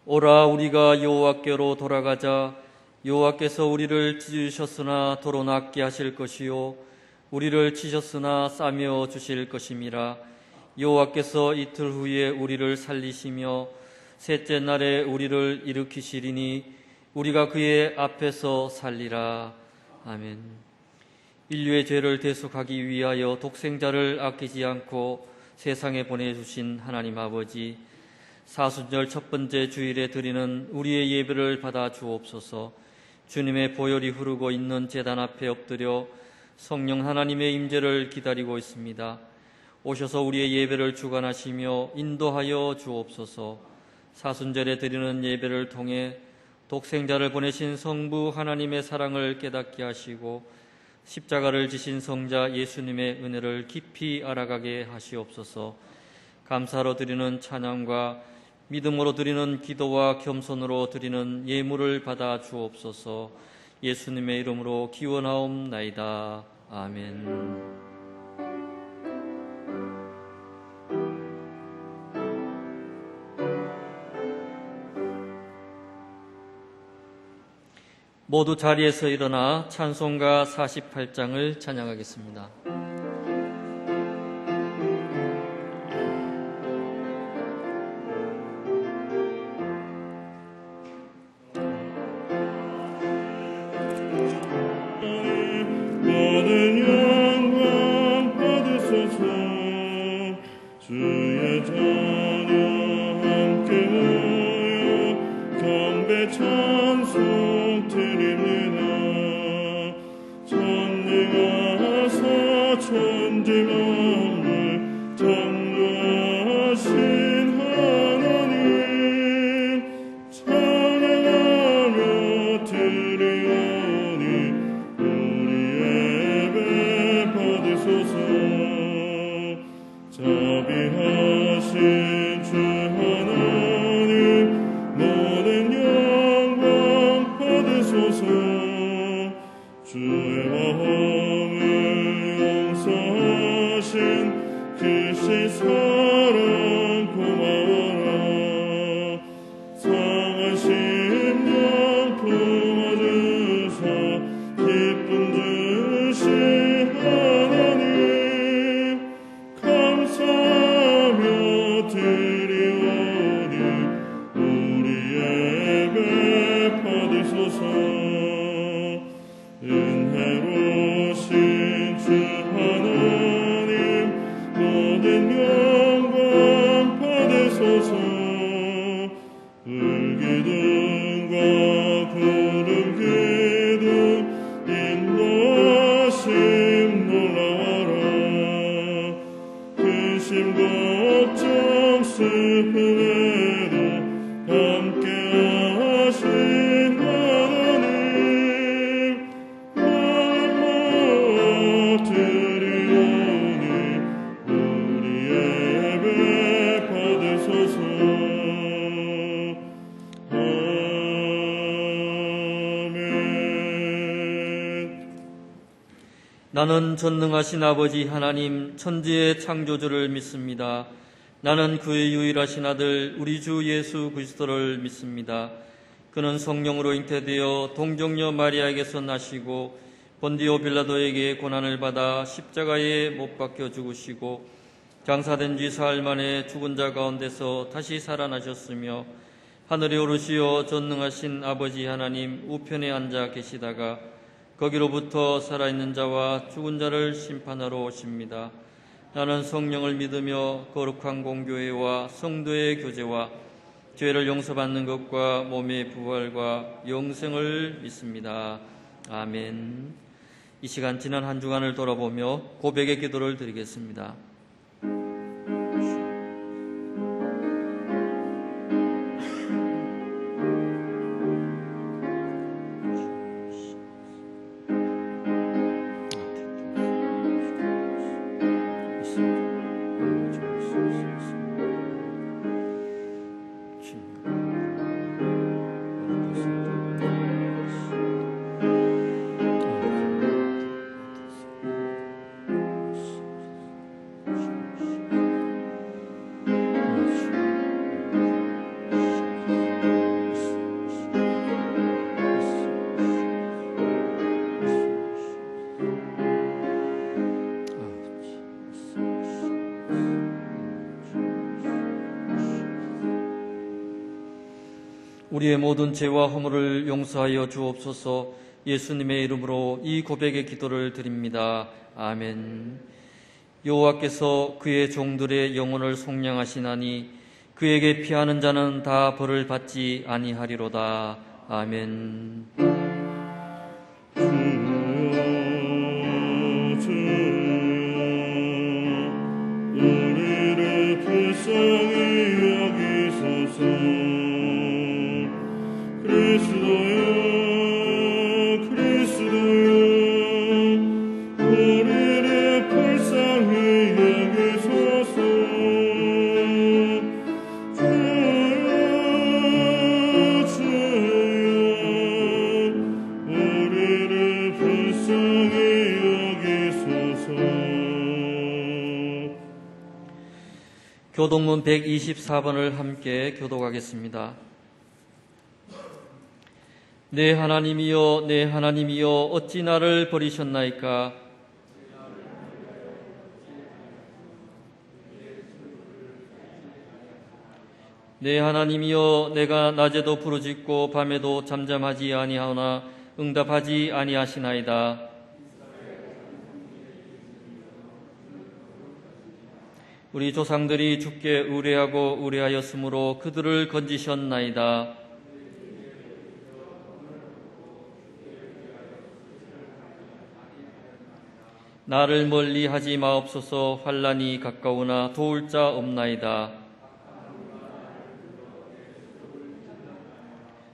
오라 우리가 여호와께로 돌아가자. 여호와께서 우리를 찢으셨으나 도로 낫게 하실 것이요 우리를 치셨으나 싸매어 주실 것임이라. 여호와께서 이틀 후에 우리를 살리시며 셋째 날에 우리를 일으키시리니 우리가 그의 앞에서 살리라. 아멘. 인류의 죄를 대속하기 위하여 독생자를 아끼지 않고 세상에 보내주신 하나님 아버지, 사순절 첫 번째 주일에 드리는 우리의 예배를 받아 주옵소서. 주님의 보혈이 흐르고 있는 제단 앞에 엎드려 성령 하나님의 임재를 기다리고 있습니다. 오셔서 우리의 예배를 주관하시며 인도하여 주옵소서. 사순절에 드리는 예배를 통해 독생자를 보내신 성부 하나님의 사랑을 깨닫게 하시고 십자가를 지신 성자 예수님의 은혜를 깊이 알아가게 하시옵소서. 감사로 드리는 찬양과 믿음으로 드리는 기도와 겸손으로 드리는 예물을 받아 주옵소서. 예수님의 이름으로 기원하옵나이다. 아멘. 모두 자리에서 일어나 찬송가 48장을 찬양하겠습니다. 모든 영광 받으소서. 주의 자녀 함께 모여 경배 찬송 드립니다. 전능하사 천지만물 창조하신 하나님 찬양하며 드리오니 우리 예배 받으소서. 자비하신 주 하나님 모든 영광 받으소서. 주의 마음을 용서하신 크신 사랑 고마워라. 상한 심령 품어주사 기쁨 주신 하나님 감사하며 드리오니 우리 예배 받으소서. 은혜로우신 주 하나님 모든 영광 받으소서. 불기둥과 구름기둥 인도하심 놀라워라. 근심 걱정 슬픔에도 함께하신 하나님 마음으로 드리오니 우리 예배 받으소서. 아멘. 나는 전능하신 아버지 하나님 천지의 창조주를 믿습니다. 나는 그의 유일하신 아들 우리 주 예수 그리스도를 믿습니다. 그는 성령으로 잉태되어 동정녀 마리아에게서 나시고 본디오 빌라도에게 고난을 받아 십자가에 못 박혀 죽으시고 장사된 지 사흘 만에 죽은 자 가운데서 다시 살아나셨으며 하늘에 오르시어 전능하신 아버지 하나님 우편에 앉아 계시다가 거기로부터 살아있는 자와 죽은 자를 심판하러 오십니다. 나는 성령을 믿으며 거룩한 공교회와 성도의 교제와 죄를 용서받는 것과 몸의 부활과 영생을 믿습니다. 아멘. 이 시간 지난 한 주간을 돌아보며 고백의 기도를 드리겠습니다. 우리의 모든 죄와 허물을 용서하여 주옵소서. 예수님의 이름으로 이 고백의 기도를 드립니다. 아멘. 여호와께서 그의 종들의 영혼을 속량하시나니 그에게 피하는 자는 다 벌을 받지 아니하리로다. 아멘. 우리를 불쌍히 여기소서. 그리스도여, 그리스도여, 우리를 불쌍히 여기소서. 주여, 주여, 우리를 불쌍히 여기소서. 교동문 124번을 함께 교독하겠습니다. 내 하나님이여, 내 하나님이여, 어찌 나를 버리셨나이까? 내 하나님이여, 내가 낮에도 부르짖고 밤에도 잠잠하지 아니하오나 응답하지 아니하시나이다. 우리 조상들이 주께 의뢰하고 의뢰하였으므로 그들을 건지셨나이다. 나를 멀리 하지 마옵소서. 환난이 가까우나 도울 자 없나이다.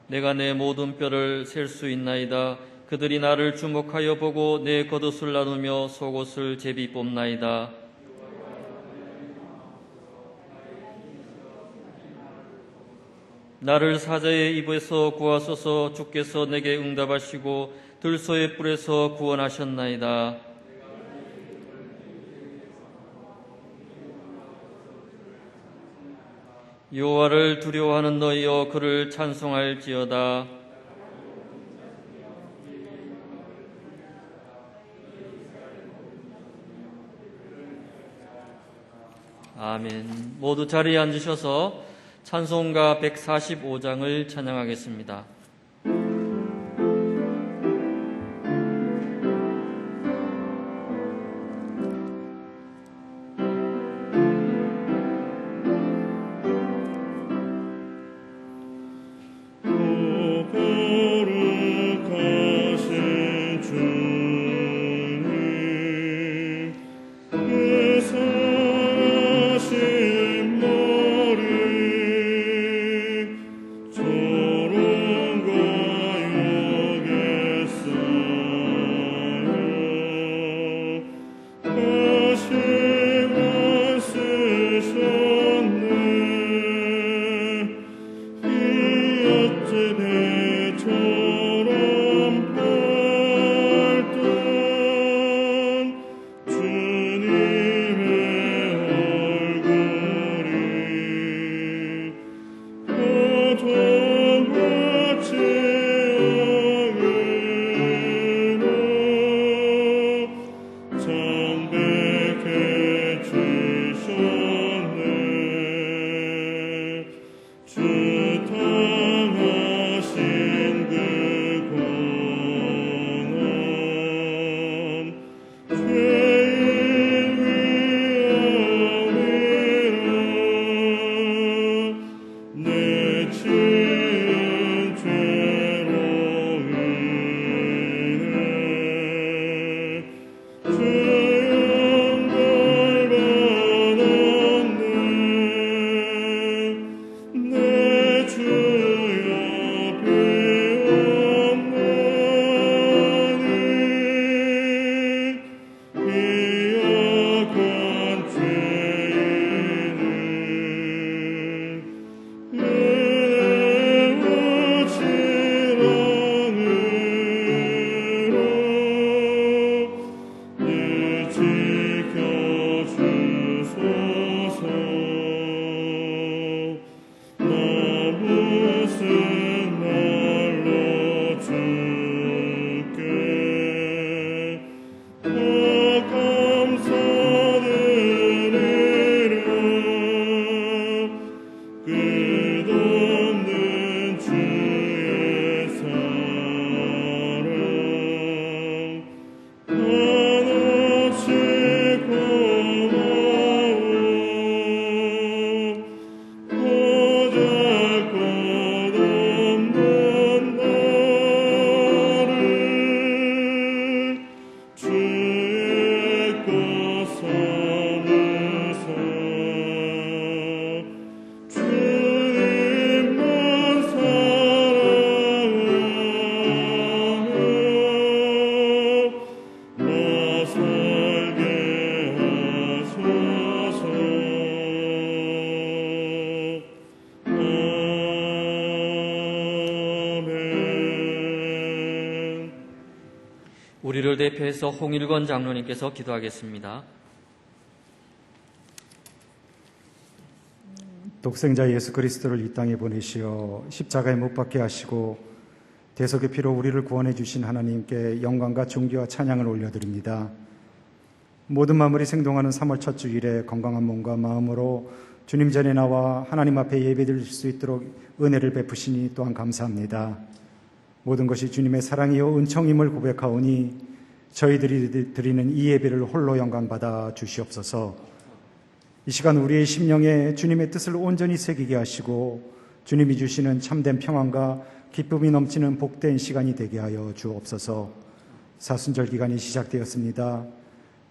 내가 내 모든 뼈를 셀 수 있나이다. 그들이 나를 주목하여 보고 내 겉옷을 나누며 속옷을 제비 뽑나이다. 나를 사자의 입에서 구하소서. 주께서 내게 응답하시고 들소의 뿔에서 구원하셨나이다. 여호와를 두려워하는 너희여, 그를 찬송할지어다. 아멘. 모두 자리에 앉으셔서 찬송가 145장을 찬양하겠습니다. 내 저희를 대표해서 홍일권 장로님께서 기도하겠습니다. 독생자 예수 그리스도를 이 땅에 보내시어 십자가에 못 박게 하시고 대속의 피로 우리를 구원해 주신 하나님께 영광과 존귀와 찬양을 올려드립니다. 모든 만물이 생동하는 3월 첫 주일에 건강한 몸과 마음으로 주님 전에 나와 하나님 앞에 예배드릴 수 있도록 은혜를 베푸시니 또한 감사합니다. 모든 것이 주님의 사랑이요 은총임을 고백하오니 저희들이 드리는 이 예배를 홀로 영광받아 주시옵소서. 이 시간 우리의 심령에 주님의 뜻을 온전히 새기게 하시고 주님이 주시는 참된 평안과 기쁨이 넘치는 복된 시간이 되게 하여 주옵소서. 사순절 기간이 시작되었습니다.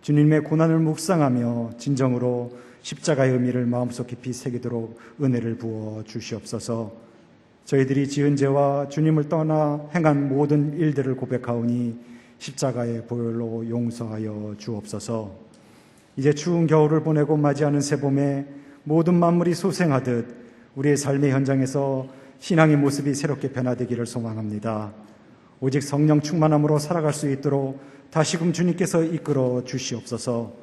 주님의 고난을 묵상하며 진정으로 십자가의 의미를 마음속 깊이 새기도록 은혜를 부어 주시옵소서. 저희들이 지은 죄와 주님을 떠나 행한 모든 일들을 고백하오니 십자가의 보혈로 용서하여 주옵소서. 이제 추운 겨울을 보내고 맞이하는 새봄에 모든 만물이 소생하듯 우리의 삶의 현장에서 신앙의 모습이 새롭게 변화되기를 소망합니다. 오직 성령 충만함으로 살아갈 수 있도록 다시금 주님께서 이끌어 주시옵소서.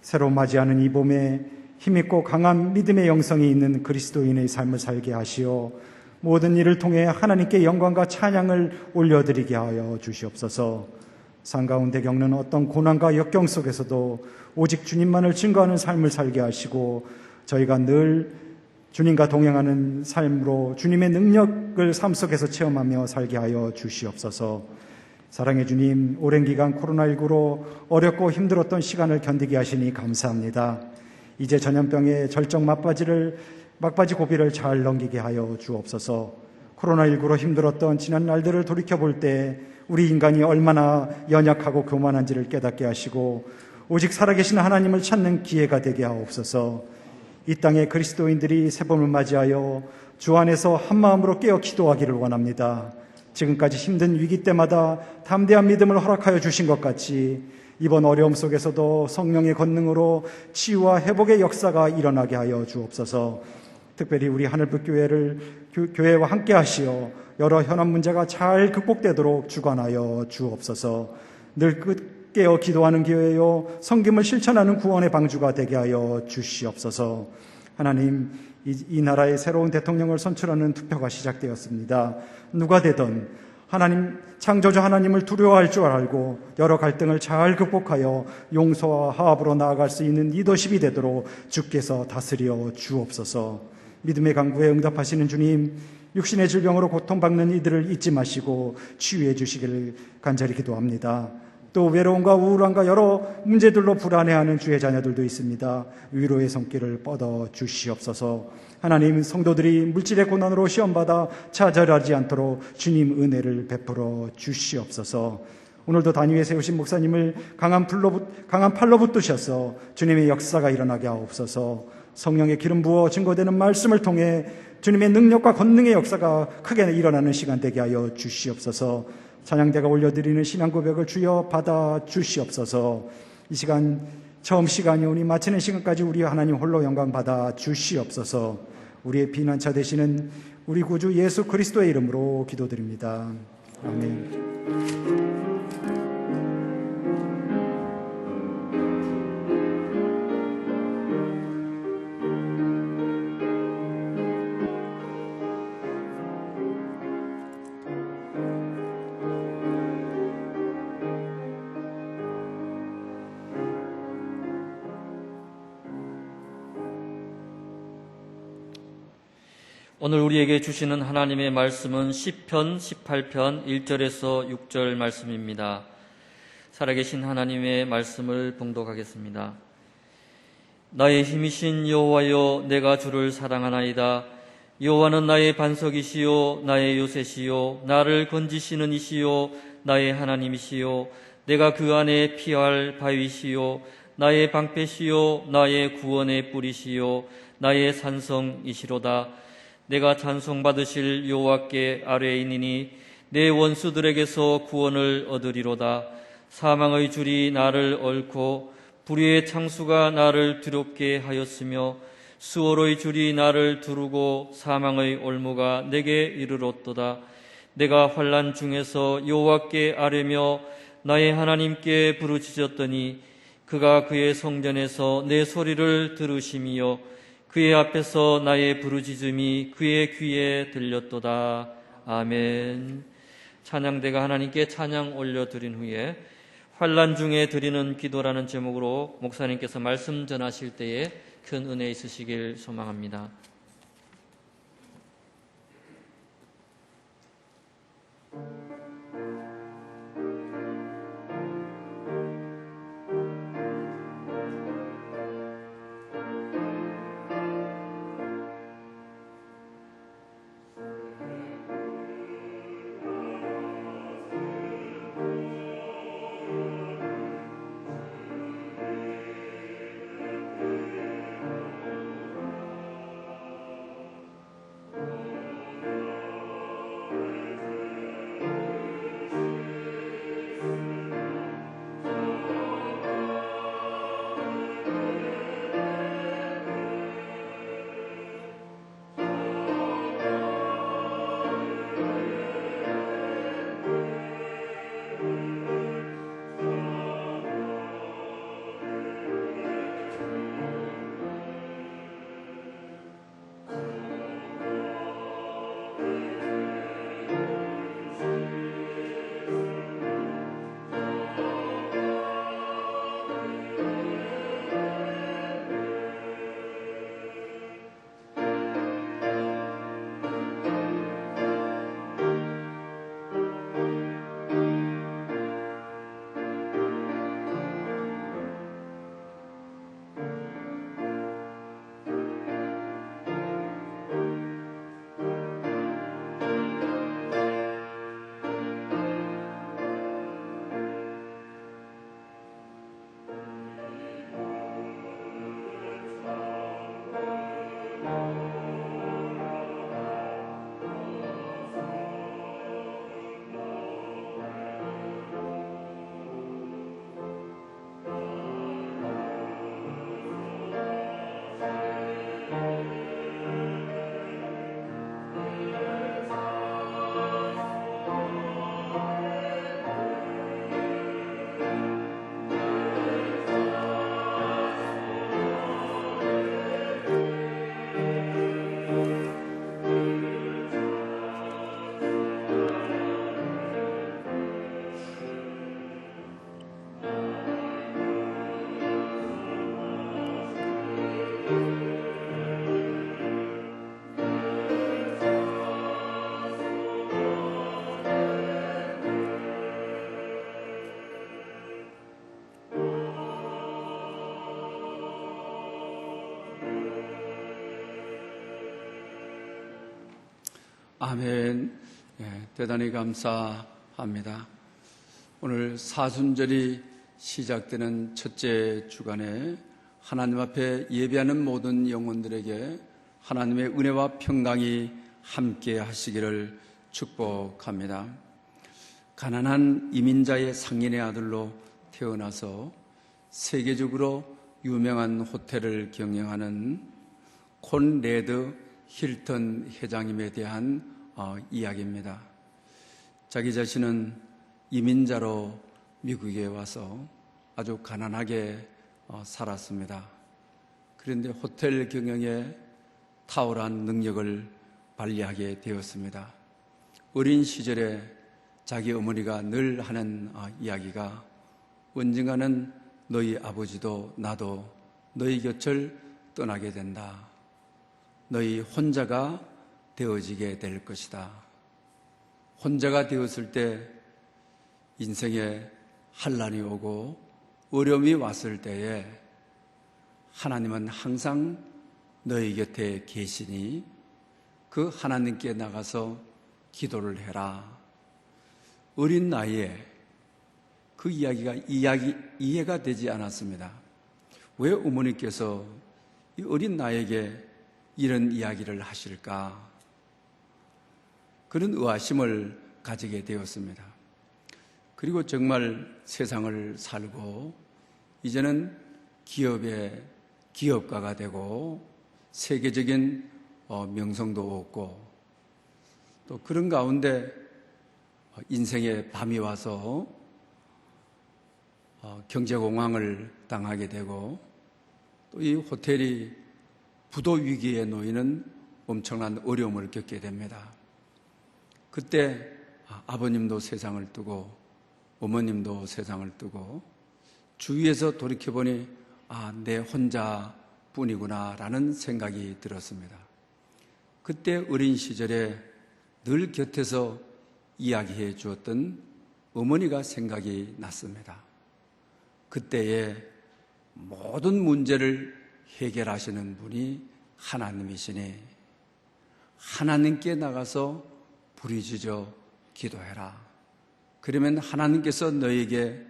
새로 맞이하는 이 봄에 힘있고 강한 믿음의 영성이 있는 그리스도인의 삶을 살게 하시어 모든 일을 통해 하나님께 영광과 찬양을 올려드리게 하여 주시옵소서. 산 가운데 겪는 어떤 고난과 역경 속에서도 오직 주님만을 증거하는 삶을 살게 하시고 저희가 늘 주님과 동행하는 삶으로 주님의 능력을 삶 속에서 체험하며 살게 하여 주시옵소서. 사랑의 주님, 오랜 기간 코로나19로 어렵고 힘들었던 시간을 견디게 하시니 감사합니다. 이제 전염병의 절정 막바지 고비를 잘 넘기게 하여 주옵소서. 코로나19로 힘들었던 지난 날들을 돌이켜볼 때 우리 인간이 얼마나 연약하고 교만한지를 깨닫게 하시고 오직 살아계신 하나님을 찾는 기회가 되게 하옵소서. 이 땅의 그리스도인들이 새봄을 맞이하여 주 안에서 한마음으로 깨어 기도하기를 원합니다. 지금까지 힘든 위기 때마다 담대한 믿음을 허락하여 주신 것 같이 이번 어려움 속에서도 성령의 권능으로 치유와 회복의 역사가 일어나게 하여 주옵소서. 특별히 우리 하늘빛교회와 함께 하시어 여러 현안 문제가 잘 극복되도록 주관하여 주옵소서. 늘 깨어 기도하는 교회요 섬김을 실천하는 구원의 방주가 되게 하여 주시옵소서. 하나님, 이 나라의 새로운 대통령을 선출하는 투표가 시작되었습니다. 누가 되든 하나님, 창조주 하나님을 두려워할 줄 알고 여러 갈등을 잘 극복하여 용서와 화합으로 나아갈 수 있는 리더십이 되도록 주께서 다스려 주옵소서. 믿음의 간구에 응답하시는 주님, 육신의 질병으로 고통받는 이들을 잊지 마시고 치유해 주시기를 간절히 기도합니다. 또 외로움과 우울함과 여러 문제들로 불안해하는 주의 자녀들도 있습니다. 위로의 손길을 뻗어 주시옵소서. 하나님, 성도들이 물질의 고난으로 시험받아 좌절하지 않도록 주님 은혜를 베풀어 주시옵소서. 오늘도 단위에 세우신 목사님을 강한 팔로 붙드셔서 주님의 역사가 일어나게 하옵소서. 성령의 기름 부어 증거되는 말씀을 통해 주님의 능력과 권능의 역사가 크게 일어나는 시간 되게 하여 주시옵소서. 찬양대가 올려드리는 신앙 고백을 주여 받아 주시옵소서. 이 시간 처음 시간이 오니 마치는 시간까지 우리 하나님 홀로 영광 받아 주시옵소서. 우리의 피난처 되시는 우리 구주 예수 그리스도의 이름으로 기도드립니다. 아멘. 오늘 우리에게 주시는 하나님의 말씀은 시편 18편 1절에서 6절 말씀입니다. 살아계신 하나님의 말씀을 봉독하겠습니다. 나의 힘이신 여호와여, 내가 주를 사랑하나이다. 여호와는 나의 반석이시요 나의 요새시요 나를 건지시는 이시요 나의 하나님이시요 내가 그 안에 피할 바위시요 나의 방패시요 나의 구원의 뿌리시요 나의 산성이시로다. 내가 찬송받으실 여호와께 아뢰이니니 내 원수들에게서 구원을 얻으리로다. 사망의 줄이 나를 얽고 불의의 창수가 나를 두렵게 하였으며 수월의 줄이 나를 두르고 사망의 올무가 내게 이르렀도다. 내가 환난 중에서 여호와께 아뢰며 나의 하나님께 부르짖었더니 그가 그의 성전에서 내 소리를 들으심이요 그의 앞에서 나의 부르짖음이 그의 귀에 들렸도다. 아멘. 찬양대가 하나님께 찬양 올려드린 후에 환난 중에 드리는 기도라는 제목으로 목사님께서 말씀 전하실 때에 큰 은혜 있으시길 소망합니다. 아멘. 대단히 감사합니다. 오늘 사순절이 시작되는 첫째 주간에 하나님 앞에 예배하는 모든 영혼들에게 하나님의 은혜와 평강이 함께 하시기를 축복합니다. 가난한 이민자의 상인의 아들로 태어나서 세계적으로 유명한 호텔을 경영하는 콘레드 힐튼 회장님에 대한 이야기입니다. 자기 자신은 이민자로 미국에 와서 아주 가난하게 살았습니다. 그런데 호텔 경영에 탁월한 능력을 발휘하게 되었습니다. 어린 시절에 자기 어머니가 늘 하는 이야기가 언젠가는 너희 아버지도 나도 너희 곁을 떠나게 된다. 너희 혼자가 되어지게 될 것이다. 혼자가 되었을 때 인생에 환난이 오고 어려움이 왔을 때에 하나님은 항상 너희 곁에 계시니 그 하나님께 나가서 기도를 해라. 어린 나이에 그 이야기가 이해가 되지 않았습니다. 왜 어머니께서 이 어린 나에게 이런 이야기를 하실까? 그런 의아심을 가지게 되었습니다. 그리고 정말 세상을 살고 이제는 기업의 기업가가 되고 세계적인 명성도 얻고 또 그런 가운데 인생의 밤이 와서 경제공황을 당하게 되고 또 이 호텔이 부도 위기에 놓이는 엄청난 어려움을 겪게 됩니다. 그때 아버님도 세상을 뜨고 어머님도 세상을 뜨고 주위에서 돌이켜보니 내 혼자뿐이구나 라는 생각이 들었습니다. 그때 어린 시절에 늘 곁에서 이야기해 주었던 어머니가 생각이 났습니다. 그때에 모든 문제를 해결하시는 분이 하나님이시니 하나님께 나가서 부르짖어 기도해라. 그러면 하나님께서 너에게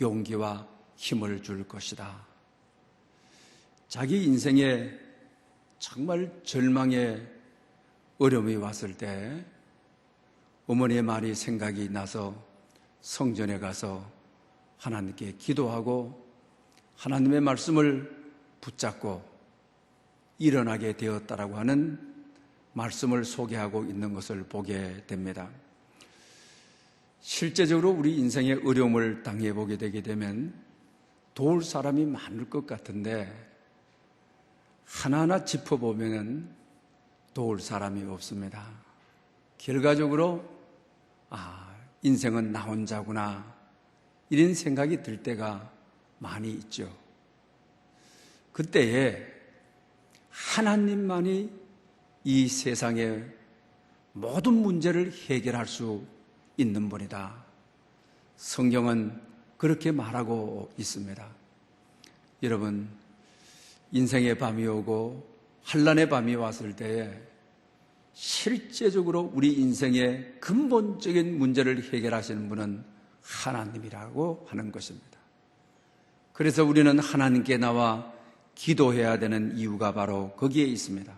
용기와 힘을 줄 것이다. 자기 인생에 정말 절망의 어려움이 왔을 때 어머니의 말이 생각이 나서 성전에 가서 하나님께 기도하고 하나님의 말씀을 붙잡고 일어나게 되었다라고 하는 말씀을 소개하고 있는 것을 보게 됩니다. 실제적으로 우리 인생의 어려움을 당해보게 되게 되면 도울 사람이 많을 것 같은데 하나하나 짚어보면 도울 사람이 없습니다. 결과적으로 인생은 나 혼자구나 이런 생각이 들 때가 많이 있죠. 그때에 하나님만이 이 세상의 모든 문제를 해결할 수 있는 분이다. 성경은 그렇게 말하고 있습니다. 여러분, 인생의 밤이 오고 환난의 밤이 왔을 때에 실제적으로 우리 인생의 근본적인 문제를 해결하시는 분은 하나님이라고 하는 것입니다. 그래서 우리는 하나님께 나와 기도해야 되는 이유가 바로 거기에 있습니다.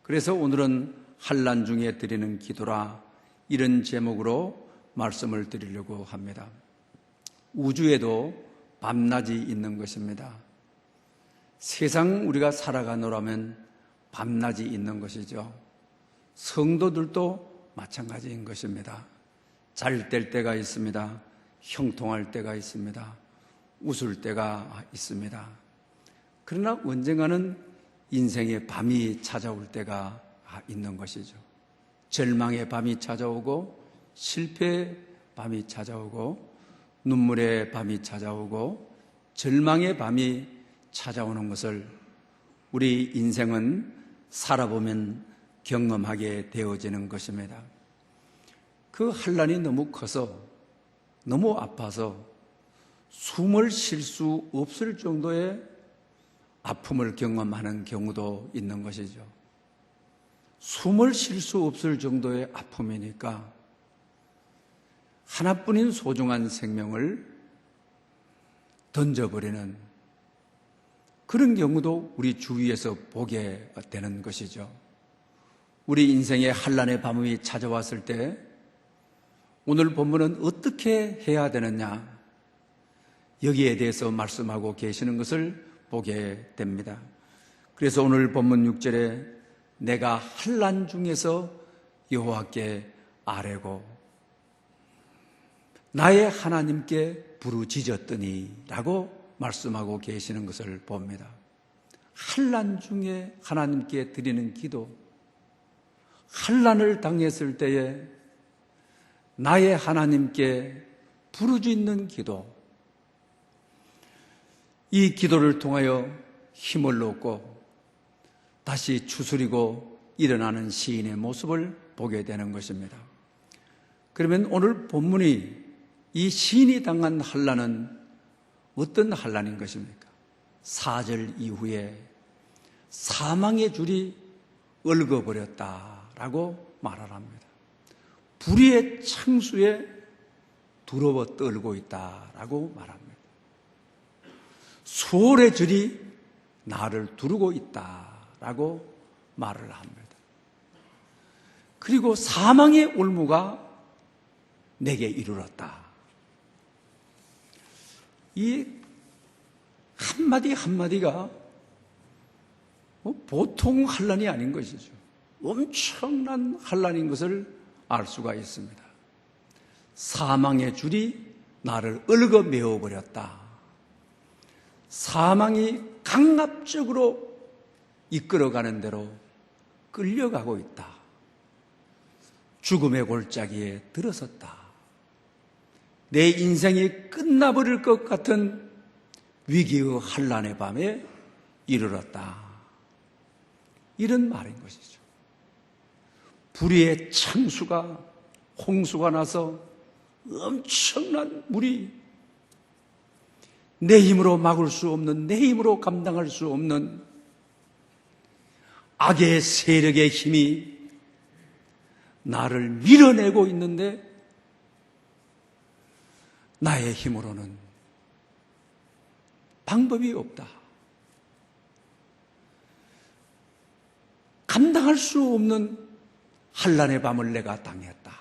그래서 오늘은 환난 중에 드리는 기도라 이런 제목으로 말씀을 드리려고 합니다. 우주에도 밤낮이 있는 것입니다. 세상 우리가 살아가노라면 밤낮이 있는 것이죠. 성도들도 마찬가지인 것입니다. 잘 될 때가 있습니다. 형통할 때가 있습니다. 웃을 때가 있습니다. 그러나 언젠가는 인생의 밤이 찾아올 때가 있는 것이죠. 절망의 밤이 찾아오고 실패의 밤이 찾아오고 눈물의 밤이 찾아오고 절망의 밤이 찾아오는 것을 우리 인생은 살아보면 경험하게 되어지는 것입니다. 그 환난이 너무 커서 너무 아파서 숨을 쉴 수 없을 정도의 아픔을 경험하는 경우도 있는 것이죠. 숨을 쉴 수 없을 정도의 아픔이니까 하나뿐인 소중한 생명을 던져버리는 그런 경우도 우리 주위에서 보게 되는 것이죠. 우리 인생의 환난의 밤이 찾아왔을 때 오늘 본문은 어떻게 해야 되느냐 여기에 대해서 말씀하고 계시는 것을 보게 됩니다. 그래서 오늘 본문 6절에 내가 환난 중에서 여호와께 아뢰고 나의 하나님께 부르짖었더니 라고 말씀하고 계시는 것을 봅니다. 환난 중에 하나님께 드리는 기도, 환난을 당했을 때에 나의 하나님께 부르짖는 기도, 이 기도를 통하여 힘을 얻고 다시 추스리고 일어나는 시인의 모습을 보게 되는 것입니다. 그러면 오늘 본문이 이 시인이 당한 환난은 어떤 환난인 것입니까? 4절 이후에 사망의 줄이 얽어버렸다라고 말을 합니다. 불의의 창수에 두려워 떨고 있다라고 말합니다. 수월의 줄이 나를 두르고 있다라고 말을 합니다. 그리고 사망의 올무가 내게 이르렀다. 이 한마디 한마디가 보통 환난이 아닌 것이죠. 엄청난 환난인 것을 알 수가 있습니다. 사망의 줄이 나를 얽어매어 버렸다. 사망이 강압적으로 이끌어가는 대로 끌려가고 있다. 죽음의 골짜기에 들어섰다. 내 인생이 끝나버릴 것 같은 위기의 환란의 밤에 이르렀다. 이런 말인 것이죠. 불의의 창수가, 홍수가 나서 엄청난 물이 내 힘으로 막을 수 없는, 내 힘으로 감당할 수 없는 악의 세력의 힘이 나를 밀어내고 있는데 나의 힘으로는 방법이 없다. 감당할 수 없는 환난의 밤을 내가 당했다.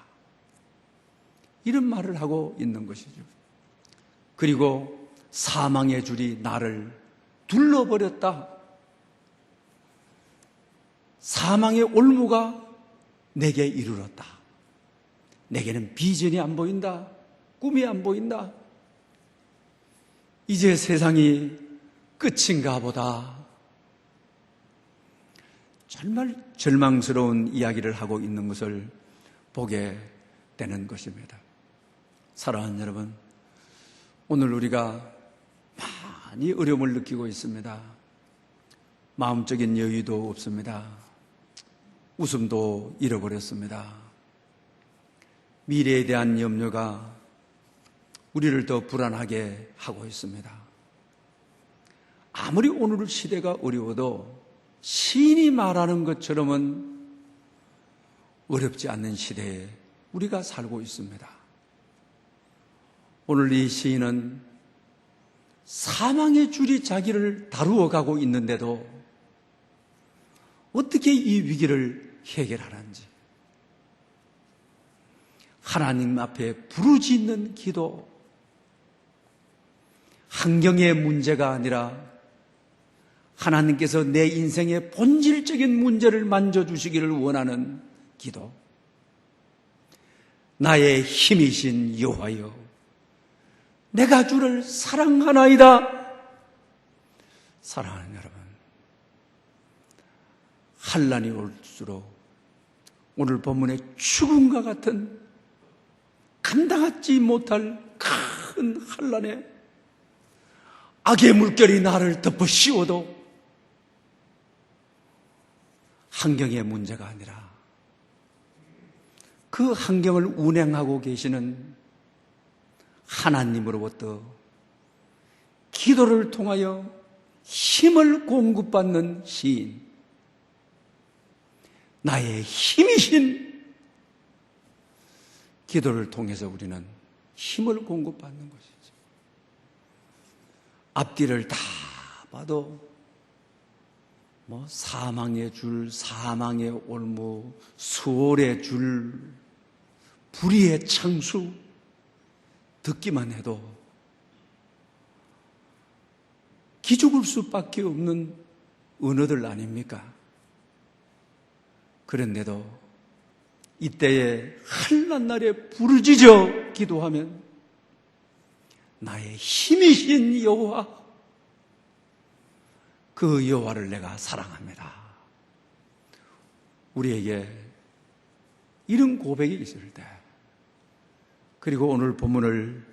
이런 말을 하고 있는 것이죠. 그리고 사망의 줄이 나를 둘러버렸다. 사망의 올무가 내게 이르렀다. 내게는 비전이 안 보인다. 꿈이 안 보인다. 이제 세상이 끝인가 보다. 정말 절망스러운 이야기를 하고 있는 것을 보게 되는 것입니다. 사랑하는 여러분, 오늘 우리가 많이 어려움을 느끼고 있습니다. 마음적인 여유도 없습니다. 웃음도 잃어버렸습니다. 미래에 대한 염려가 우리를 더 불안하게 하고 있습니다. 아무리 오늘 시대가 어려워도 시인이 말하는 것처럼은 어렵지 않는 시대에 우리가 살고 있습니다. 오늘 이 시인은 사망의 줄이 자기를 다루어 가고 있는데도 어떻게 이 위기를 해결하는지, 하나님 앞에 부르짖는 기도, 환경의 문제가 아니라 하나님께서 내 인생의 본질적인 문제를 만져주시기를 원하는 기도. 나의 힘이신 여호와여, 내가 주를 사랑하나이다. 사랑하는 여러분, 환난이 올수록 오늘 본문의 죽음과 같은 감당하지 못할 큰 환난에 악의 물결이 나를 덮어 씌워도 환경의 문제가 아니라 그 환경을 운행하고 계시는 하나님으로부터 기도를 통하여 힘을 공급받는 시인, 나의 힘이신 기도를 통해서 우리는 힘을 공급받는 것이죠. 앞뒤를 다 봐도 사망의 줄, 사망의 올무, 수월의 줄, 불의의 창수 듣기만 해도 기죽을 수밖에 없는 언어들 아닙니까? 그런데도 이때에 환난 날에 부르짖어 기도하면 나의 힘이신 여호와, 그 여호와를 내가 사랑합니다. 우리에게 이런 고백이 있을 때, 그리고 오늘 본문을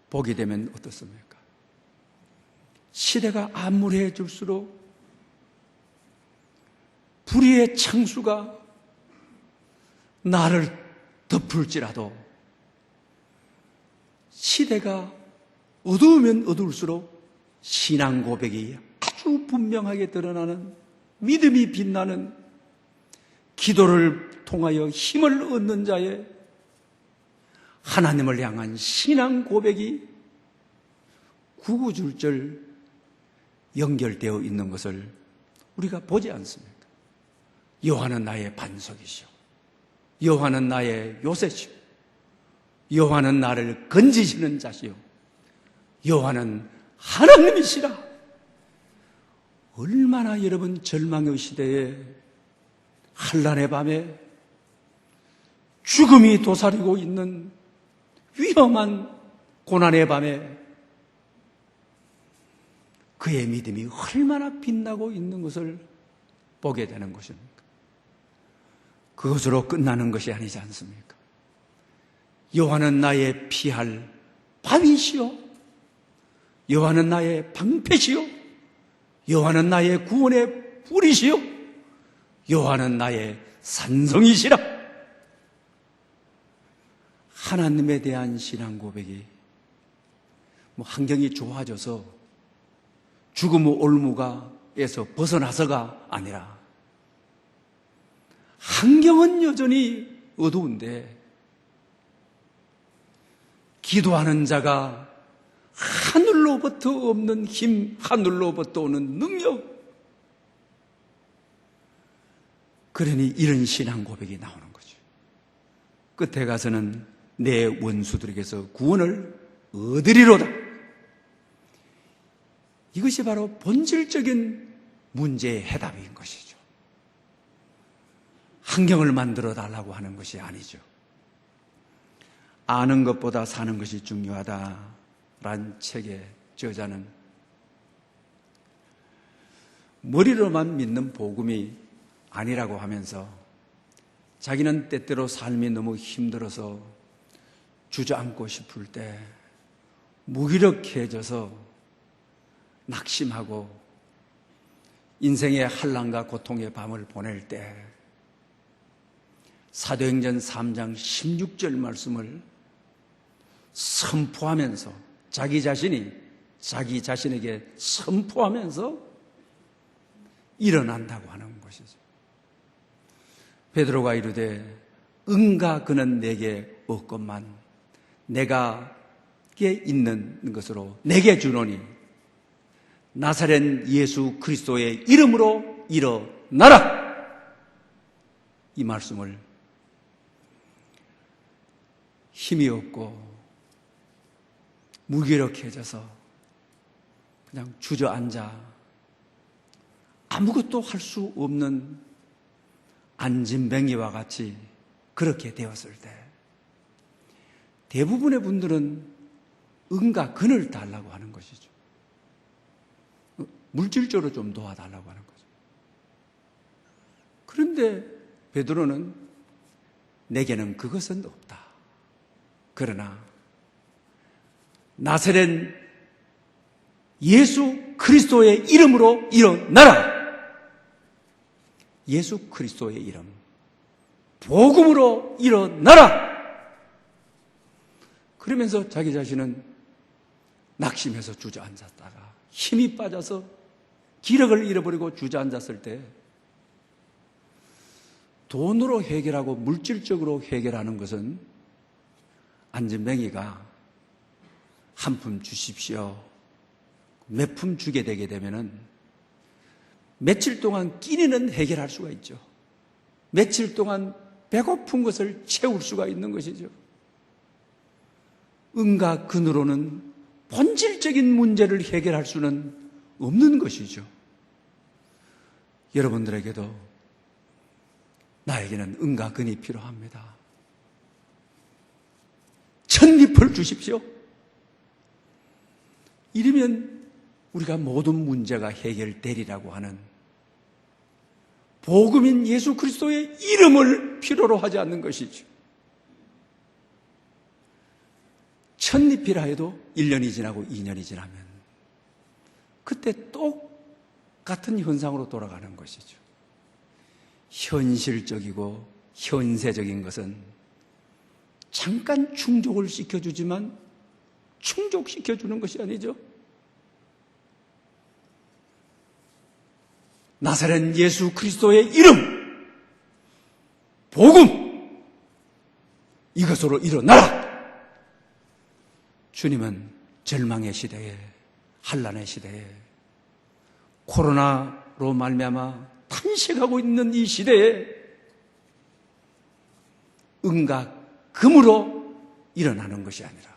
보게 되면 어떻습니까? 시대가 암울해질수록 불의의 창수가 나를 덮을지라도 시대가 어두우면 어두울수록 신앙 고백이 아주 분명하게 드러나는, 믿음이 빛나는, 기도를 통하여 힘을 얻는 자의 하나님을 향한 신앙 고백이 구구절절 연결되어 있는 것을 우리가 보지 않습니까? 여호와는 나의 반석이시오, 여호와는 나의 요새시오, 여호와는 나를 건지시는 자시오, 여호와는 하나님이시라. 얼마나 여러분 절망의 시대에, 환난의 밤에 죽음이 도사리고 있는 위험한 고난의 밤에 그의 믿음이 얼마나 빛나고 있는 것을 보게 되는 것입니까? 그것으로 끝나는 것이 아니지 않습니까? 여호와는 나의 피할 바위시요, 여호와는 나의 방패시요, 여호와는 나의 구원의 뿌리시요, 여호와는 나의 산성이시라. 하나님에 대한 신앙 고백이 환경이 좋아져서 죽음의 올무가에서 벗어나서가 아니라, 환경은 여전히 어두운데 기도하는 자가 하늘로부터 없는 힘, 하늘로부터 오는 능력, 그러니 이런 신앙 고백이 나오는 거죠. 끝에 가서는 내 원수들에게서 구원을 얻으리로다. 이것이 바로 본질적인 문제의 해답인 것이죠. 환경을 만들어 달라고 하는 것이 아니죠. 아는 것보다 사는 것이 중요하다라는 책의 저자는 머리로만 믿는 복음이 아니라고 하면서 자기는 때때로 삶이 너무 힘들어서 주저앉고 싶을 때 무기력해져서 낙심하고 인생의 한란과 고통의 밤을 보낼 때 사도행전 3장 16절 말씀을 선포하면서 자기 자신에게 선포하면서 일어난다고 하는 것이죠. 베드로가 이르되 응가 그는 내게 없건만 내가게 있는 것으로 내게 주노니 나사렛 예수 그리스도의 이름으로 일어나라. 이 말씀을 힘이 없고 무기력해져서 그냥 주저앉아 아무것도 할 수 없는 안진뱅이와 같이 그렇게 되었을 때 대부분의 분들은 응가 근을 달라고 하는 것이죠. 물질적으로 좀 도와달라고 하는 거죠. 그런데 베드로는 내게는 그것은 없다. 그러나 나사렛 예수 그리스도의 이름으로 일어나라. 예수 그리스도의 이름, 복음으로 일어나라. 그러면서 자기 자신은 낙심해서 주저앉았다가 힘이 빠져서 기력을 잃어버리고 주저앉았을 때 돈으로 해결하고 물질적으로 해결하는 것은 안진뱅이가 한 푼 주십시오, 몇 푼 주게 되게 되면은 며칠 동안 끼니는 해결할 수가 있죠. 며칠 동안 배고픈 것을 채울 수가 있는 것이죠. 응가 근으로는 본질적인 문제를 해결할 수는 없는 것이죠. 여러분들에게도 나에게는 응가 근이 필요합니다. 찻잎을 주십시오. 이러면 우리가 모든 문제가 해결되리라고 하는 복음인 예수 그리스도의 이름을 필요로 하지 않는 것이죠. 찻잎이라 해도 1년이 지나고 2년이 지나면 그때 똑같은 현상으로 돌아가는 것이죠. 현실적이고 현세적인 것은 잠깐 충족을 시켜주지만 충족시켜주는 것이 아니죠. 나사렛 예수 그리스도의 이름, 복음, 이것으로 일어나라. 주님은 절망의 시대에, 환난의 시대에, 코로나로 말미암아 탄식하고 있는 이 시대에 응가 금으로 일어나는 것이 아니라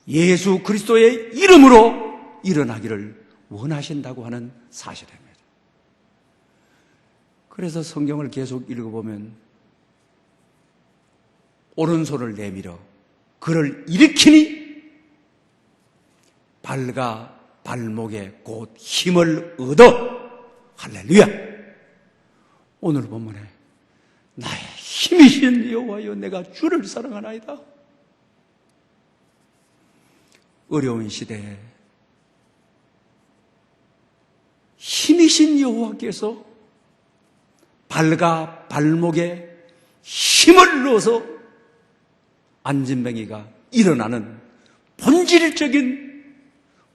예수 그리스도의 이름으로 일어나기를 원하신다고 하는 사실입니다. 그래서 성경을 계속 읽어보면 오른손을 내밀어 그를 일으키니 발과 발목에 곧 힘을 얻어. 할렐루야. 오늘 본문에 나의 힘이신 여호와여 내가 주를 사랑하나이다. 어려운 시대에 힘이신 여호와께서 발과 발목에 힘을 넣어서 안진뱅이가 일어나는 본질적인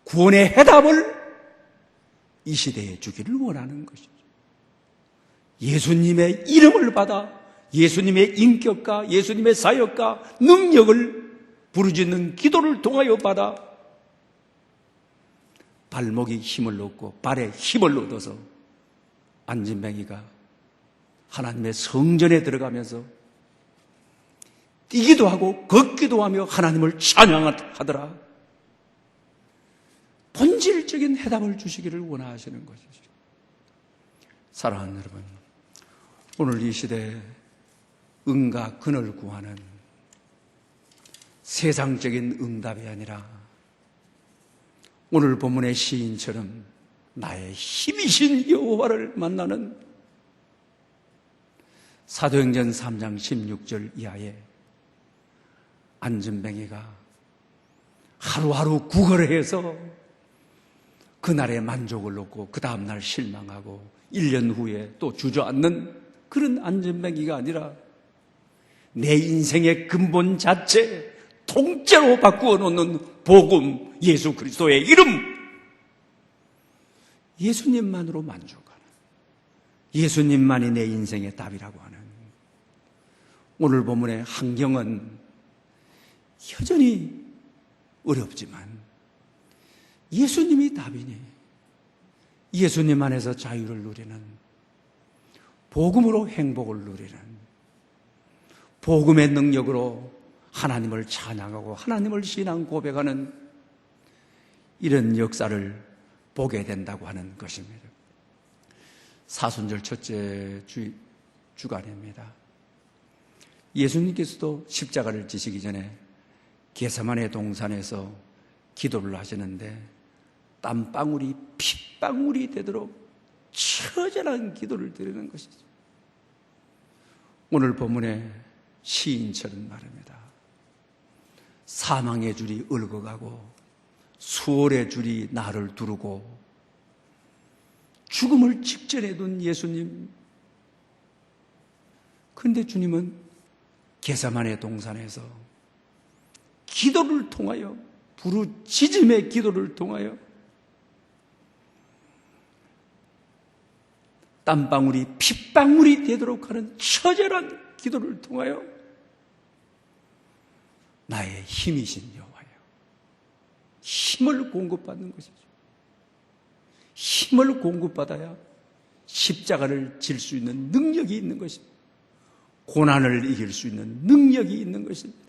구원의 해답을 이 시대에 주기를 원하는 것이죠. 예수님의 이름을 받아 예수님의 인격과 예수님의 사역과 능력을 부르짖는 기도를 통하여 받아 발목에 힘을 얻고 발에 힘을 얻어서 안진뱅이가 하나님의 성전에 들어가면서 뛰기도 하고 걷기도 하며 하나님을 찬양하더라. 본질적인 해답을 주시기를 원하시는 것이죠. 사랑하는 여러분, 오늘 이 시대에 응과 근을 구하는 세상적인 응답이 아니라 오늘 본문의 시인처럼 나의 힘이신 여호와를 만나는 사도행전 3장 16절 이하에 안진뱅이가 하루하루 구걸해서 그날의 만족을 얻고 그 다음날 실망하고 1년 후에 또 주저앉는 그런 안진뱅이가 아니라 내 인생의 근본 자체 통째로 바꾸어 놓는 복음 예수 그리스도의 이름, 예수님만으로 만족하는, 예수님만이 내 인생의 답이라고 하는 오늘 본문의 환경은 여전히 어렵지만 예수님이 답이니 예수님 안에서 자유를 누리는, 복음으로 행복을 누리는, 복음의 능력으로 하나님을 찬양하고 하나님을 신앙 고백하는 이런 역사를 보게 된다고 하는 것입니다. 사순절 첫째 주간입니다. 예수님께서도 십자가를 지시기 전에 겟세마네 동산에서 기도를 하시는데 땀방울이 핏방울이 되도록 처절한 기도를 드리는 것이죠. 오늘 본문의 시인처럼 말입니다. 사망의 줄이 얽어가고 수월의 줄이 나를 두르고 죽음을 직전에 둔 예수님. 그런데 주님은 겟세마네 동산에서 기도를 통하여, 부르짖음의 기도를 통하여 땀방울이 핏방울이 되도록 하는 처절한 기도를 통하여 나의 힘이신 여호와여, 힘을 공급받는 것이죠. 힘을 공급받아야 십자가를 질 수 있는 능력이 있는 것입니다. 고난을 이길 수 있는 능력이 있는 것입니다.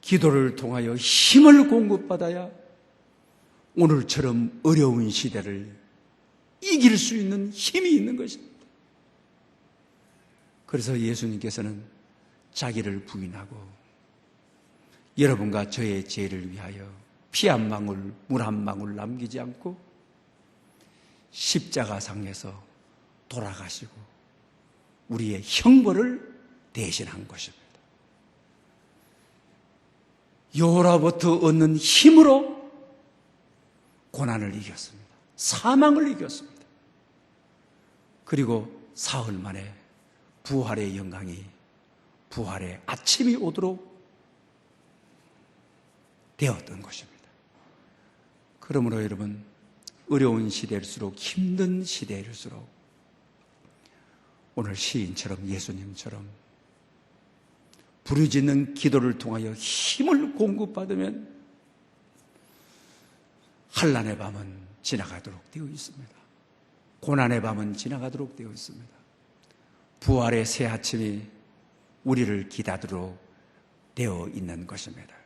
기도를 통하여 힘을 공급받아야 오늘처럼 어려운 시대를 이길 수 있는 힘이 있는 것입니다. 그래서 예수님께서는 자기를 부인하고 여러분과 저의 죄를 위하여 피 한 방울, 물 한 방울 남기지 않고 십자가상에서 돌아가시고 우리의 형벌을 대신한 것입니다. 여호와로부터 얻는 힘으로 고난을 이겼습니다. 사망을 이겼습니다. 그리고 사흘 만에 부활의 영광이, 부활의 아침이 오도록 되었던 것입니다. 그러므로 여러분, 어려운 시대일수록, 힘든 시대일수록 오늘 시인처럼, 예수님처럼 부르짖는 기도를 통하여 힘을 공급받으면 환난의 밤은 지나가도록 되어 있습니다. 고난의 밤은 지나가도록 되어 있습니다. 부활의 새 아침이 우리를 기다리도록 되어 있는 것입니다.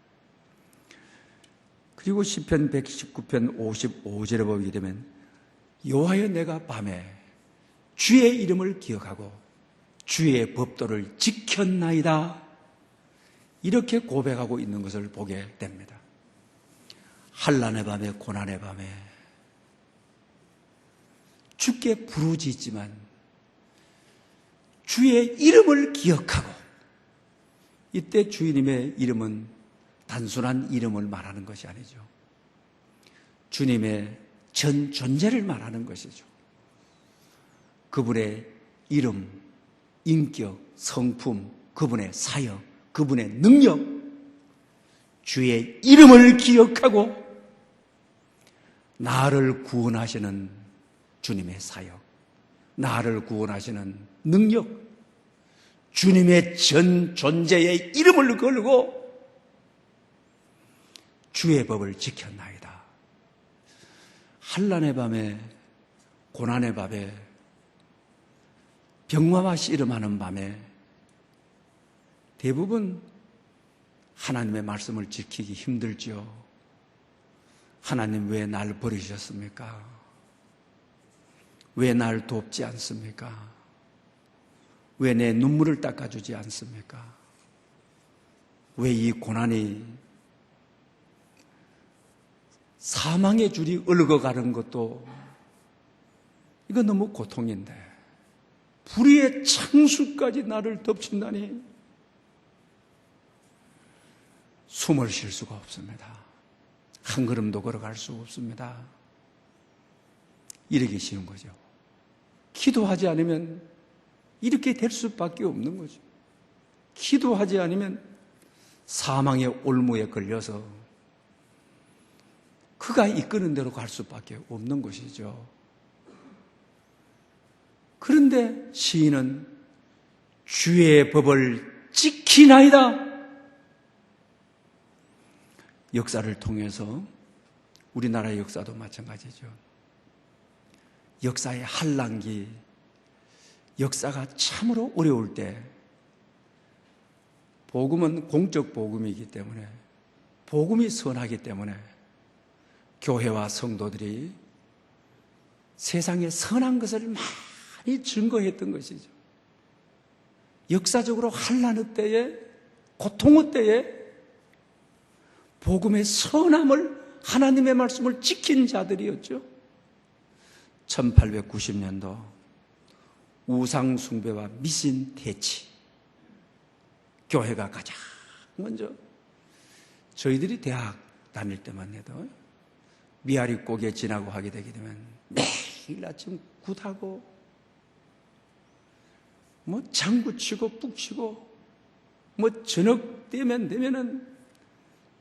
그리고 시편 119편 55절에 보게 되면 여호와여 내가 밤에 주의 이름을 기억하고 주의 법도를 지켰나이다. 이렇게 고백하고 있는 것을 보게 됩니다. 환난의 밤에, 고난의 밤에 주께 부르짖지만 주의 이름을 기억하고, 이때 주님의 이름은 단순한 이름을 말하는 것이 아니죠. 주님의 전 존재를 말하는 것이죠. 그분의 이름, 인격, 성품, 그분의 사역, 그분의 능력, 주의 이름을 기억하고 나를 구원하시는 주님의 사역, 나를 구원하시는 능력, 주님의 전 존재의 이름을 걸고 주의 법을 지켰나이다. 환난의 밤에, 고난의 밤에, 병마와 씨름하는 밤에 대부분 하나님의 말씀을 지키기 힘들죠. 하나님 왜 날 버리셨습니까? 왜 날 돕지 않습니까? 왜 내 눈물을 닦아주지 않습니까? 왜 이 고난이 사망의 줄이 얽어가는 것도 이건 너무 고통인데 불의의 창수까지 나를 덮친다니 숨을 쉴 수가 없습니다. 한 걸음도 걸어갈 수 없습니다. 이러기 쉬운 거죠. 기도하지 않으면 이렇게 될 수밖에 없는 거죠. 기도하지 않으면 사망의 올무에 걸려서 그가 이끄는 대로 갈 수밖에 없는 것이죠. 그런데 시인은 주의 법을 지키나이다. 역사를 통해서 우리나라의 역사도 마찬가지죠. 역사의 한란기, 역사가 참으로 어려울 때 복음은 공적 복음이기 때문에, 복음이 선하기 때문에 교회와 성도들이 세상에 선한 것을 많이 증거했던 것이죠. 역사적으로 한란의 때에, 고통의 때에 복음의 선함을, 하나님의 말씀을 지킨 자들이었죠. 1890년도 우상 숭배와 미신 대치, 교회가 가장 먼저, 저희들이 대학 다닐 때만 해도 미아리고개 지나고 하게 되게 되면 매일 아침 굿하고 뭐 장구 치고 푹 치고 뭐 저녁 되면은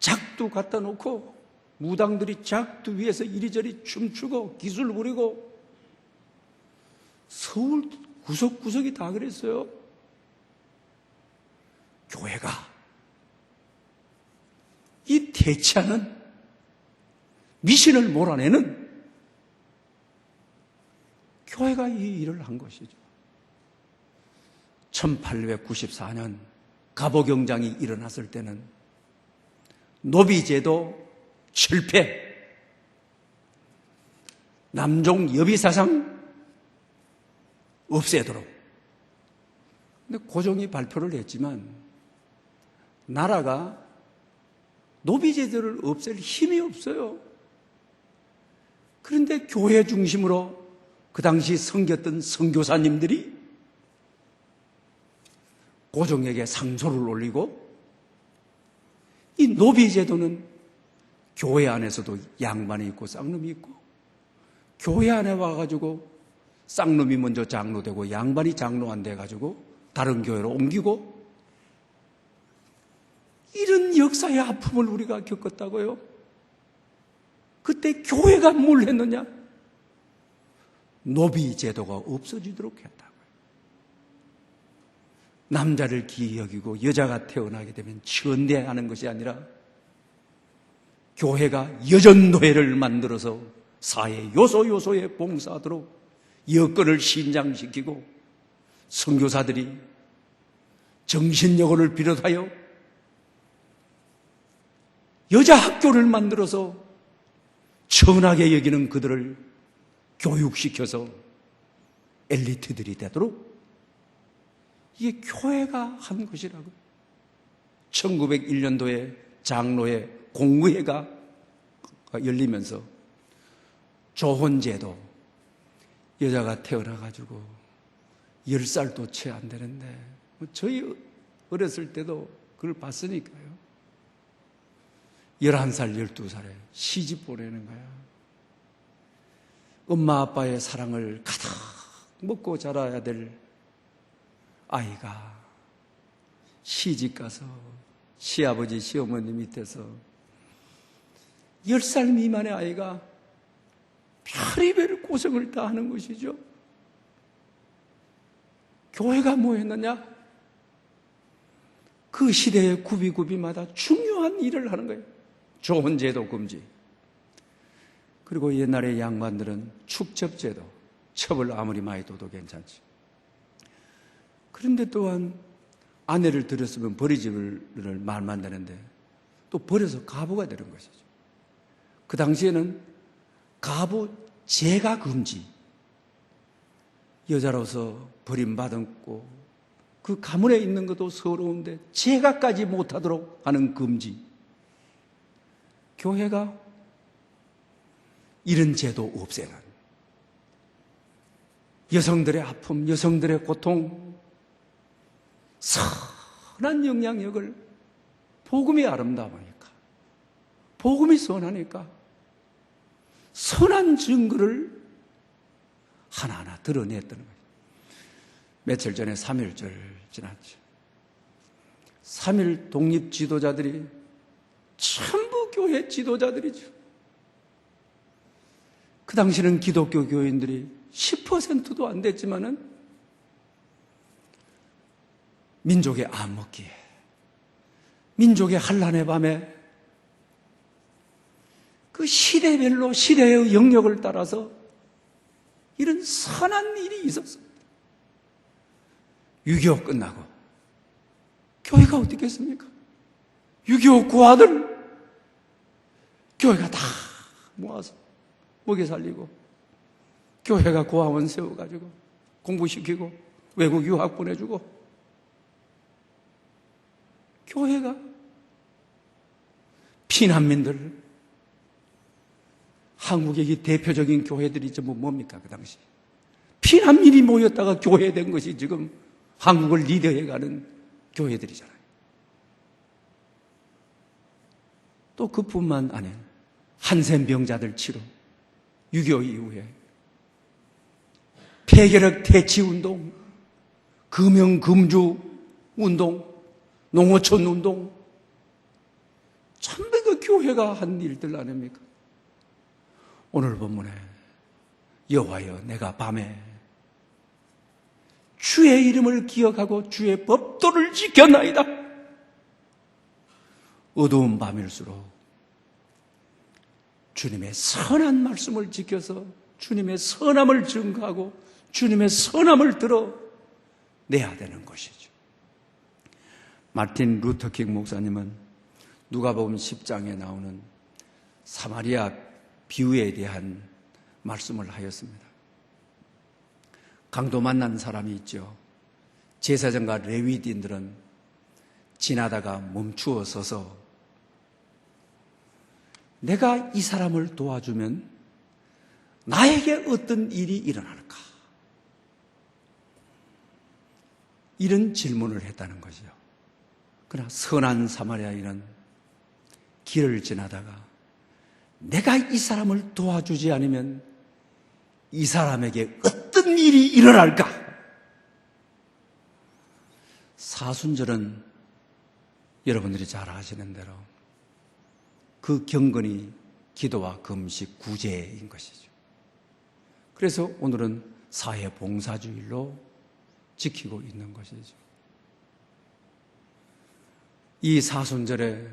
작두 갖다 놓고 무당들이 작두 위에서 이리저리 춤추고 기술 부리고, 서울 구석구석이 다 그랬어요. 교회가 이 대치하는, 미신을 몰아내는 교회가 이 일을 한 것이죠. 1894년 갑오경장이 일어났을 때는 노비제도 철폐, 남종 여비사상 없애도록. 근데 고종이 발표를 했지만 나라가 노비제도를 없앨 힘이 없어요. 그런데 교회 중심으로 그 당시 섬겼던 선교사님들이 고종에게 상소를 올리고, 이 노비제도는 교회 안에서도 양반이 있고 쌍놈이 있고, 교회 안에 와가지고 쌍놈이 먼저 장로되고 양반이 장로 안 돼가지고 다른 교회로 옮기고, 이런 역사의 아픔을 우리가 겪었다고요. 그때 교회가 뭘 했느냐? 노비제도가 없어지도록 했다고요. 남자를 귀히 여기고 여자가 태어나게 되면 천대하는 것이 아니라 교회가 여전노예를 만들어서 사회 요소요소에 봉사하도록 여건을 신장시키고, 선교사들이 정신여고를 비롯하여 여자 학교를 만들어서 천하게 여기는 그들을 교육시켜서 엘리트들이 되도록, 이게 교회가 한 것이라고요. 1901년도에 장로회 공의회가 열리면서 조혼제도, 여자가 태어나가지고 10살도 채 안 되는데, 저희 어렸을 때도 그걸 봤으니까요. 11살, 12살에 시집 보내는 거야. 엄마 아빠의 사랑을 가득 먹고 자라야 될 아이가 시집 가서 시아버지, 시어머니 밑에서 10살 미만의 아이가 별의별 고생을 다 하는 것이죠. 교회가 뭐 했느냐? 그 시대의 구비구비마다 중요한 일을 하는 거예요. 조혼제도 금지. 그리고 옛날의 양반들은 축첩제도, 첩을 아무리 많이 둬도 괜찮지. 그런데 또한 아내를 들였으면 버리지를 말만 되는데 또 버려서 가부가 되는 것이죠. 그 당시에는 가부 제가 금지. 여자로서 버림받았고 그 가문에 있는 것도 서러운데 제가까지 못하도록 하는 금지. 교회가 이런 제도 없애는, 여성들의 아픔, 여성들의 고통, 선한 영향력을, 복음이 아름다우니까, 복음이 선하니까 선한 증거를 하나하나 드러냈다는 거예요. 며칠 전에 3.1절 지났죠. 3.1 독립 지도자들이 전부 교회 지도자들이죠. 그 당시는 기독교 교인들이 10%도 안 됐지만은 민족의 암흑기에, 민족의 환난의 밤에 그 시대별로 시대의 영역을 따라서 이런 선한 일이 있었습니다. 6.25 끝나고 교회가 어떻게 했습니까? 6.25 고아들 교회가 다 모아서 먹여 살리고, 교회가 고아원 세워가지고 공부시키고 외국 유학 보내주고, 교회가 피난민들, 한국의 대표적인 교회들이 전부 뭡니까? 그 당시 피난민이 모였다가 교회된 것이 지금 한국을 리더해가는 교회들이잖아요. 또 그뿐만 아니에요. 한센병자들 치료, 6.25 이후에 폐결핵 퇴치운동, 금영금주 운동, 농어촌 운동, 전부 그 교회가 한 일들 아닙니까? 오늘 본문에 여호와여 내가 밤에 주의 이름을 기억하고 주의 법도를 지켰나이다. 어두운 밤일수록 주님의 선한 말씀을 지켜서 주님의 선함을 증거하고 주님의 선함을 드러내야 되는 것이죠. 마틴 루터킹 목사님은 누가복음 10장에 나오는 사마리아 비유에 대한 말씀을 하였습니다. 강도 만난 사람이 있죠. 제사장과 레위인들은 지나다가 멈추어 서서 내가 이 사람을 도와주면 나에게 어떤 일이 일어날까? 이런 질문을 했다는 것이죠. 그러나 선한 사마리아인은 길을 지나다가 내가 이 사람을 도와주지 않으면 이 사람에게 어떤 일이 일어날까? 사순절은 여러분들이 잘 아시는 대로 그 경건이 기도와 금식, 구제인 것이죠. 그래서 오늘은 사회봉사주일로 지키고 있는 것이죠. 이 사순절에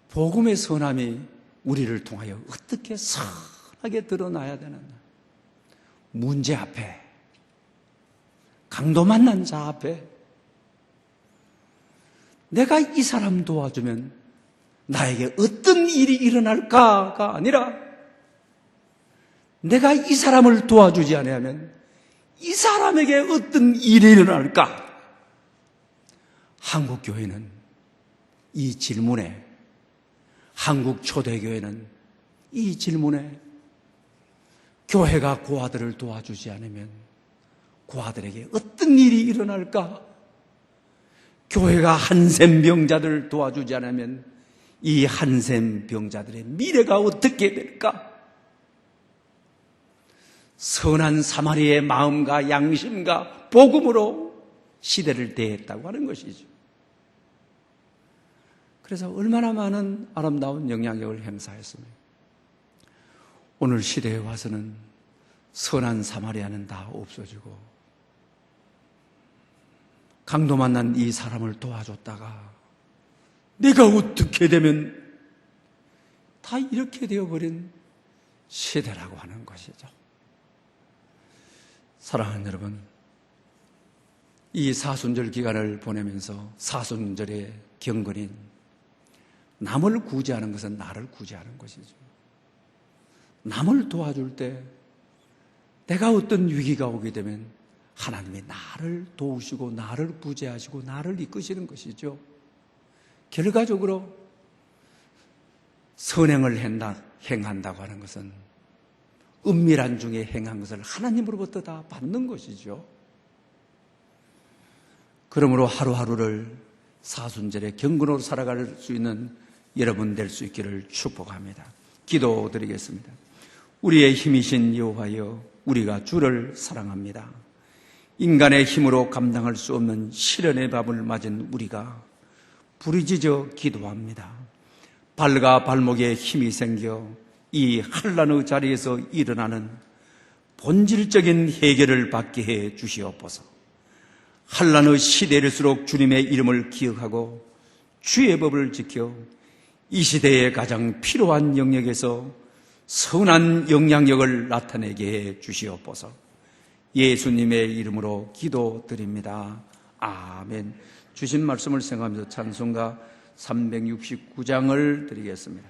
복음의 선함이 우리를 통하여 어떻게 선하게 드러나야 되느냐. 문제 앞에, 강도 만난 자 앞에 내가 이 사람 도와주면 나에게 어떤 일이 일어날까가 아니라 내가 이 사람을 도와주지 않으면 이 사람에게 어떤 일이 일어날까? 한국 교회는 이 질문에, 한국 초대교회는 이 질문에 교회가 고아들을 도와주지 않으면 고아들에게 어떤 일이 일어날까? 교회가 한센 병자들을 도와주지 않으면 이 한센 병자들의 미래가 어떻게 될까? 선한 사마리의 마음과 양심과 복음으로 시대를 대했다고 하는 것이죠. 그래서 얼마나 많은 아름다운 영향력을 행사했습니까? 오늘 시대에 와서는 선한 사마리아는 다 없어지고 강도 만난 이 사람을 도와줬다가 내가 어떻게 되면 다 이렇게 되어버린 시대라고 하는 것이죠. 사랑하는 여러분, 이 사순절 기간을 보내면서 사순절의 경건인 남을 구제하는 것은 나를 구제하는 것이죠. 남을 도와줄 때 내가 어떤 위기가 오게 되면 하나님이 나를 도우시고 나를 구제하시고 나를 이끄시는 것이죠. 결과적으로 선행을 행한다고 하는 것은 은밀한 중에 행한 것을 하나님으로부터 다 받는 것이죠. 그러므로 하루하루를 사순절의 경건으로 살아갈 수 있는 여러분 될 수 있기를 축복합니다. 기도드리겠습니다. 우리의 힘이신 여호와여, 우리가 주를 사랑합니다. 인간의 힘으로 감당할 수 없는 시련의 밥을 맞은 우리가 부르짖어 기도합니다. 발과 발목에 힘이 생겨 이 환난의 자리에서 일어나는 본질적인 해결을 받게 해 주시옵소서. 환난의 시대일수록 주님의 이름을 기억하고 주의 법을 지켜 이 시대에 가장 필요한 영역에서 선한 영향력을 나타내게 해 주시옵소서. 예수님의 이름으로 기도드립니다. 아멘. 주신 말씀을 생각하면서 찬송가 369장을 드리겠습니다.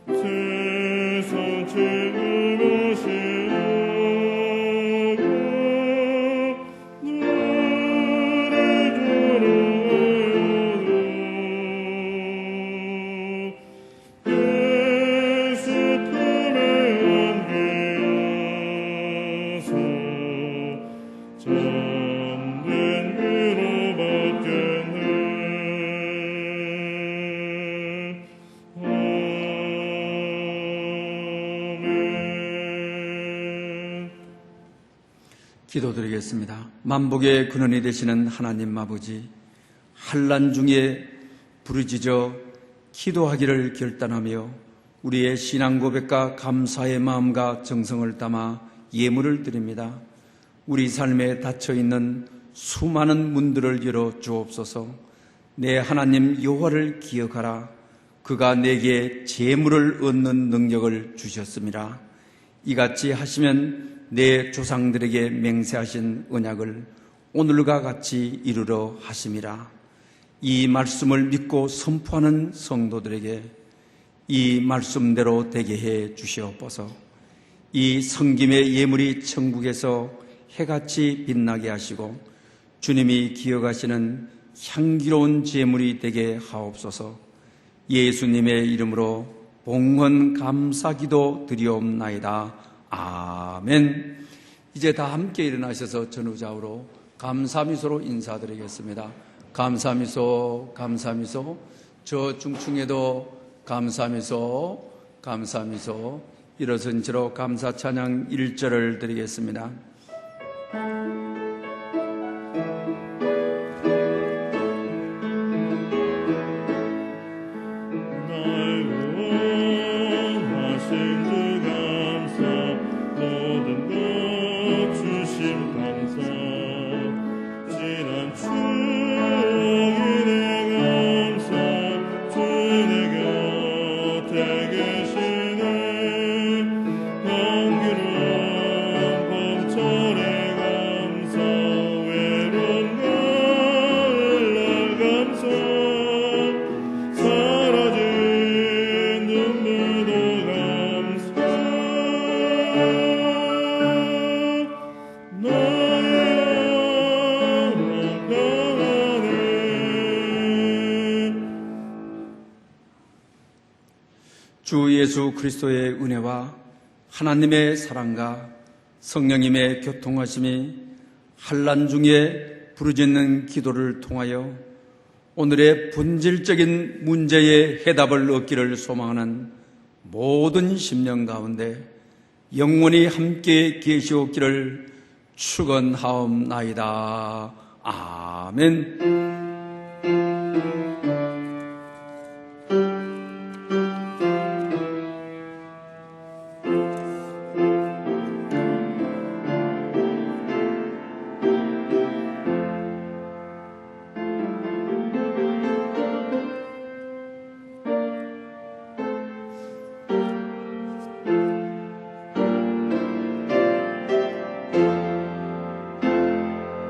세상 최고하시오 기도드리겠습니다. 만복의 근원이 되시는 하나님 아버지, 환난 중에 부르짖어 기도하기를 결단하며 우리의 신앙 고백과 감사의 마음과 정성을 담아 예물을 드립니다. 우리 삶에 닫혀있는 수많은 문들을 열어 주옵소서. 내 하나님 여호와를 기억하라. 그가 내게 재물을 얻는 능력을 주셨습니다. 이같이 하시면 내 조상들에게 맹세하신 언약을 오늘과 같이 이루러 하심이라. 이 말씀을 믿고 선포하는 성도들에게 이 말씀대로 되게 해 주시옵소서. 이 성김의 예물이 천국에서 해같이 빛나게 하시고 주님이 기억하시는 향기로운 제물이 되게 하옵소서. 예수님의 이름으로 봉헌 감사기도 드리옵나이다. 아멘. 이제 다 함께 일어나셔서 전후좌우로 감사미소로 인사드리겠습니다. 감사미소, 감사미소. 저 중층에도 감사미소, 감사미소. 일어선 채로 감사찬양 1절을 드리겠습니다. 주 예수 그리스도의 은혜와 하나님의 사랑과 성령님의 교통하심이 환난 중에 부르짖는 기도를 통하여 오늘의 본질적인 문제의 해답을 얻기를 소망하는 모든 심령 가운데 영원히 함께 계시옵기를 축원하옵나이다. 아멘.